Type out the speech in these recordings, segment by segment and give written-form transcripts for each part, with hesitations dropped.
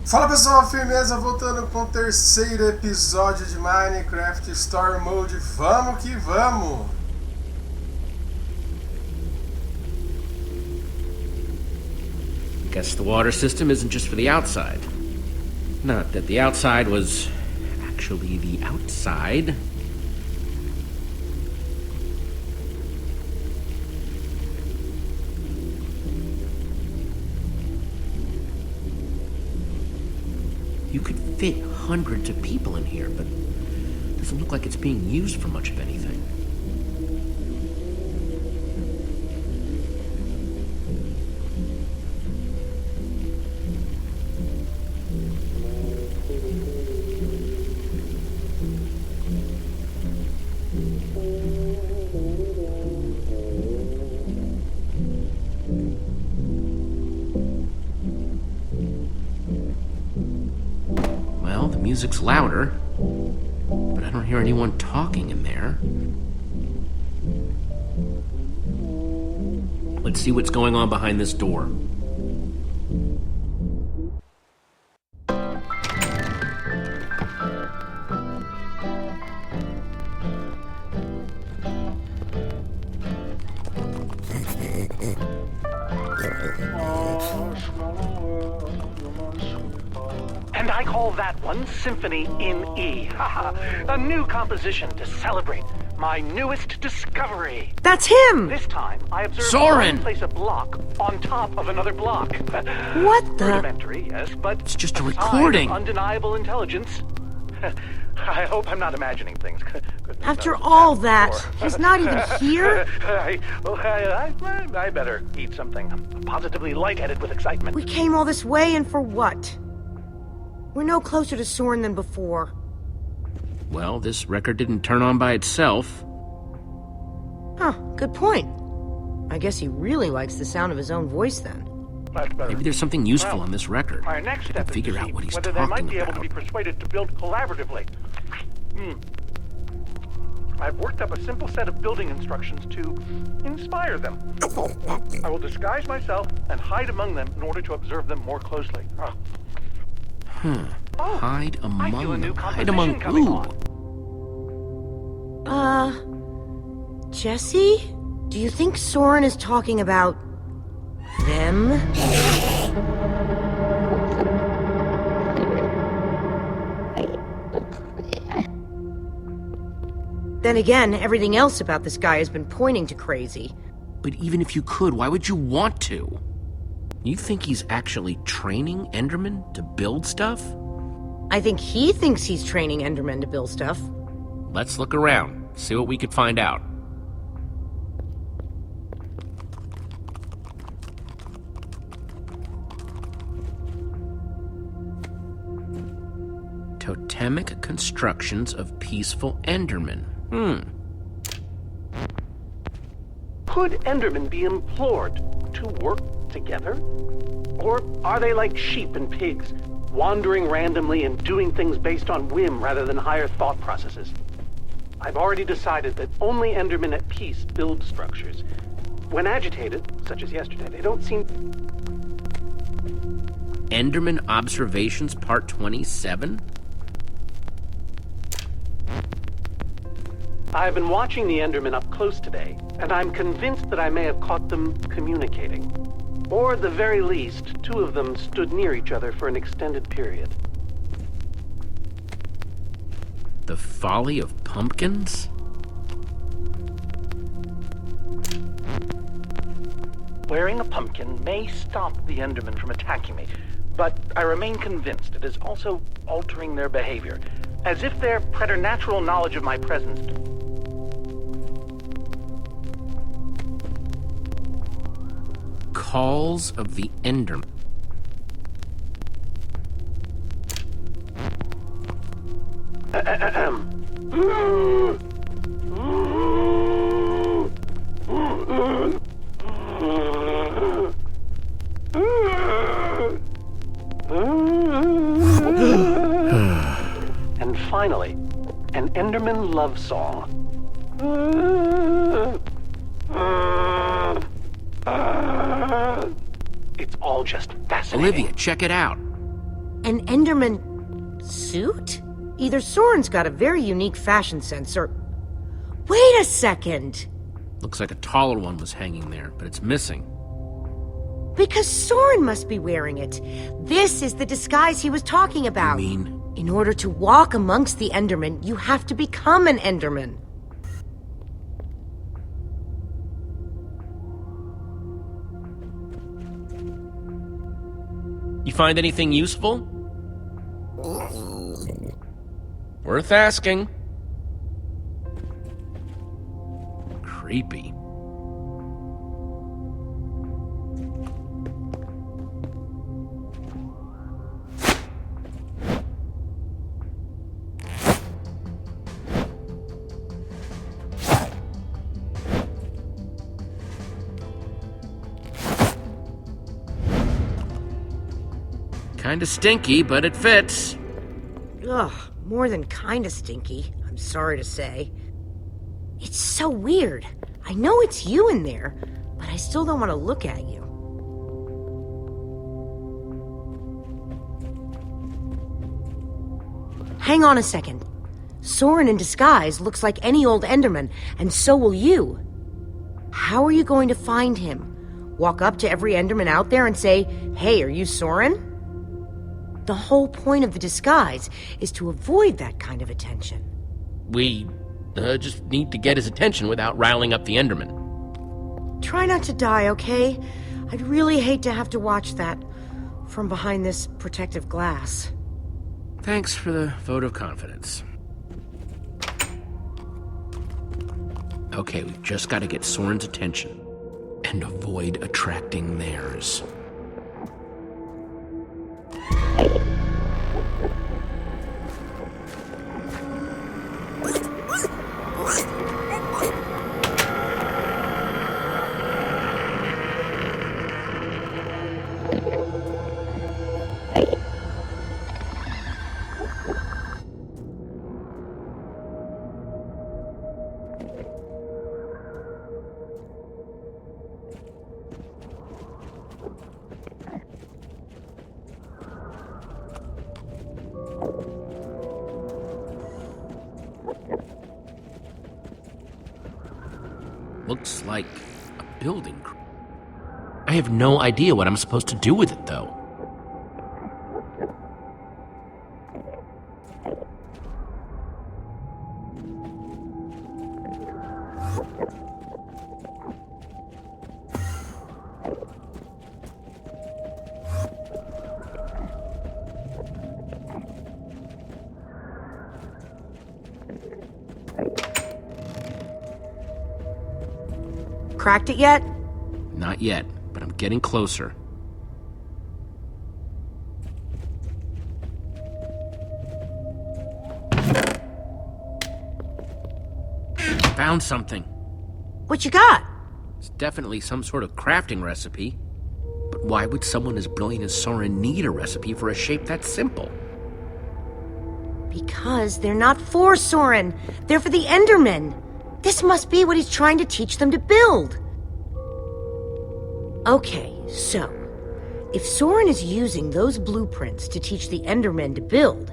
Fala pessoal, firmeza, voltando com o terceiro episódio de Minecraft Story Mode. Vamos que vamos! Guess the water system isn't just for the outside. Not that the outside was actually the outside. You could fit hundreds of people in here, but it doesn't look like it's being used for much of anything. Well, the music's louder, but I don't hear anyone talking in there. Let's see what's going on behind this door. And I call that one Symphony in E. A new composition to celebrate my newest discovery. That's him! This time, I observed Soren! one place a block on top of another block. What the? Rudimentary, yes, but It's just a sign of recording. undeniable intelligence. I hope I'm not imagining things. Goodness After knows all that that, before. he's not even here? I better eat something. I'm positively lightheaded with excitement. We came all this way, and for what? We're no closer to Soren than before. Well, this record didn't turn on by itself. Huh, good point. I guess he really likes the sound of his own voice then. Much better. Maybe there's something useful Well, on this record. My next I step can is figure to out see what he's whether they might talking be able to about. be persuaded to build collaboratively. I've worked up a simple set of building instructions to inspire them. I will disguise myself and hide among them in order to observe them more closely. Oh, Hide I feel a among new them. Hide composition among coming who? on. Jesse? Do you think Soren is talking about them? Then again, everything else about this guy has been pointing to crazy. But even if you could, why would you want to? You think he's actually training Endermen to build stuff? I think he thinks he's training Endermen to build stuff. Let's look around, see what we could find out. Totemic constructions of peaceful Endermen. Could Endermen be implored to work together? Or are they like sheep and pigs, wandering randomly and doing things based on whim rather than higher thought processes? I've already decided that only Endermen at peace build structures. When agitated, such as yesterday, they don't seem... Enderman Observations Part 27? I've been watching the Endermen up close today, and I'm convinced that I may have caught them communicating. Or at the very least, two of them stood near each other for an extended period. The Folly of Pumpkins? Wearing a pumpkin may stop the Endermen from attacking me, but I remain convinced it is also altering their behavior, as if their preternatural knowledge of my presence... Calls of the Enderman. And finally, an Enderman love song. It's all just fascinating. Olivia, check it out. An Enderman suit? Either Soren's got a very unique fashion sense, or... Wait a second! Looks like a taller one was hanging there, but it's missing. Because Soren must be wearing it. This is the disguise he was talking about. You mean? In order to walk amongst the Endermen, you have to become an Enderman. You find anything useful? Worth asking. Creepy. Kinda stinky, but it fits. Ugh, more than kinda stinky, I'm sorry to say. It's so weird. I know it's you in there, but I still don't want to look at you. Hang on a second. Soren in disguise looks like any old Enderman, and so will you. How are you going to find him? Walk up to every Enderman out there and say, "Hey, are you Soren?" The whole point of the disguise is to avoid that kind of attention. We just need to get his attention without riling up the Enderman. Try not to die, okay? I'd really hate to have to watch that from behind this protective glass. Thanks for the vote of confidence. Okay, we've just got to get Soren's attention and avoid attracting theirs. Looks like a building. I have no idea what I'm supposed to do with it, though. Cracked it yet? Not yet, but I'm getting closer. Found something. What you got? It's definitely some sort of crafting recipe. But why would someone as brilliant as Soren need a recipe for a shape that simple? Because they're not for Soren. They're for the Endermen. This must be what he's trying to teach them to build. Okay, so, if Soren is using those blueprints to teach the Endermen to build,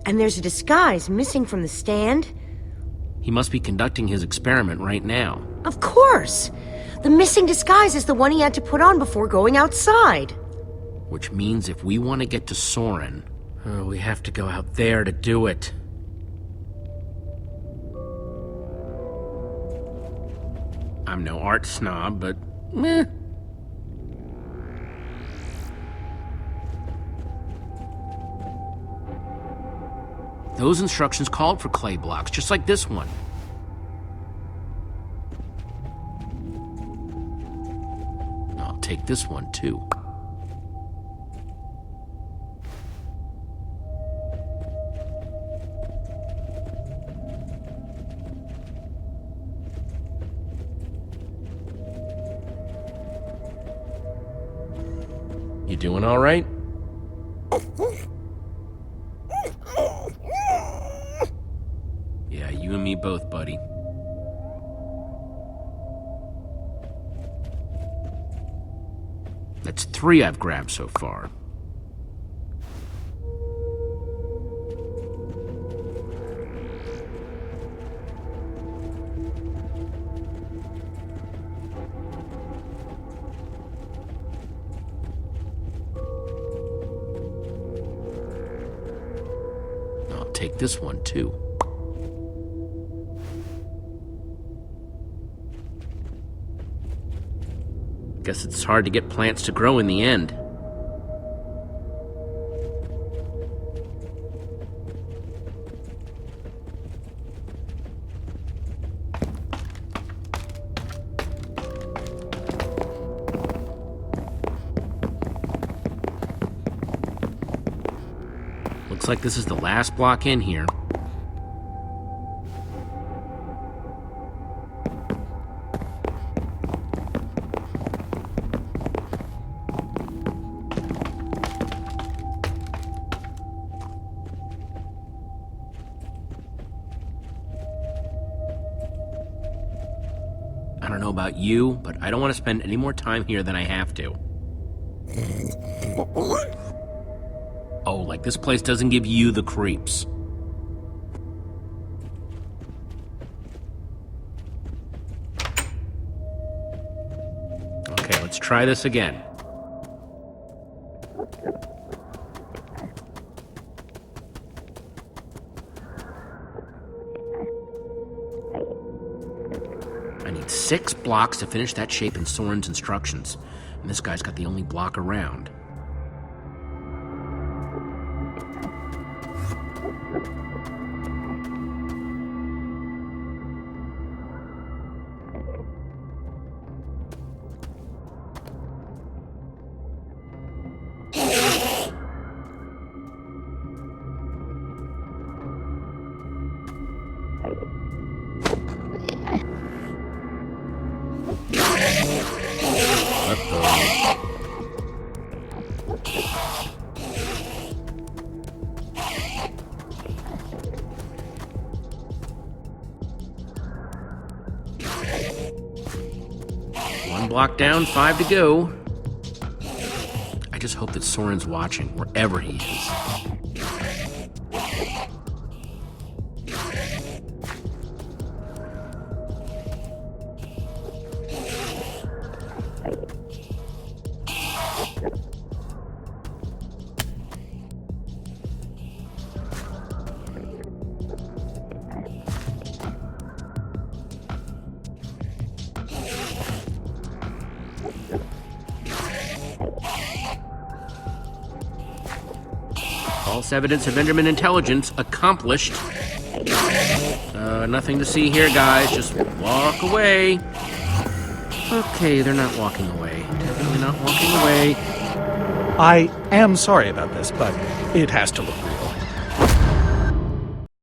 and there's a disguise missing from the stand... He must be conducting his experiment right now. Of course! The missing disguise is the one he had to put on before going outside. Which means if we want to get to Soren, we have to go out there to do it. I'm no art snob, but meh. Those instructions called for clay blocks, just like this one. I'll take this one, too. You doing all right? Yeah, you and me both, buddy. That's 3 I've grabbed so far. take this one, too. Guess it's hard to get plants to grow in the end. Looks like this is the last block in here. I don't know about you, but I don't want to spend any more time here than I have to. Oh, like this place doesn't give you the creeps. Okay, let's try this again. I need 6 blocks to finish that shape in Soren's instructions, and this guy's got the only block around. One block down, 5 to go. I just hope that Soren's watching, wherever he is. False evidence of Enderman intelligence accomplished. Nothing to see here, guys. Just walk away. Okay, they're not walking away. Definitely not walking away. I am sorry about this, but it has to look real.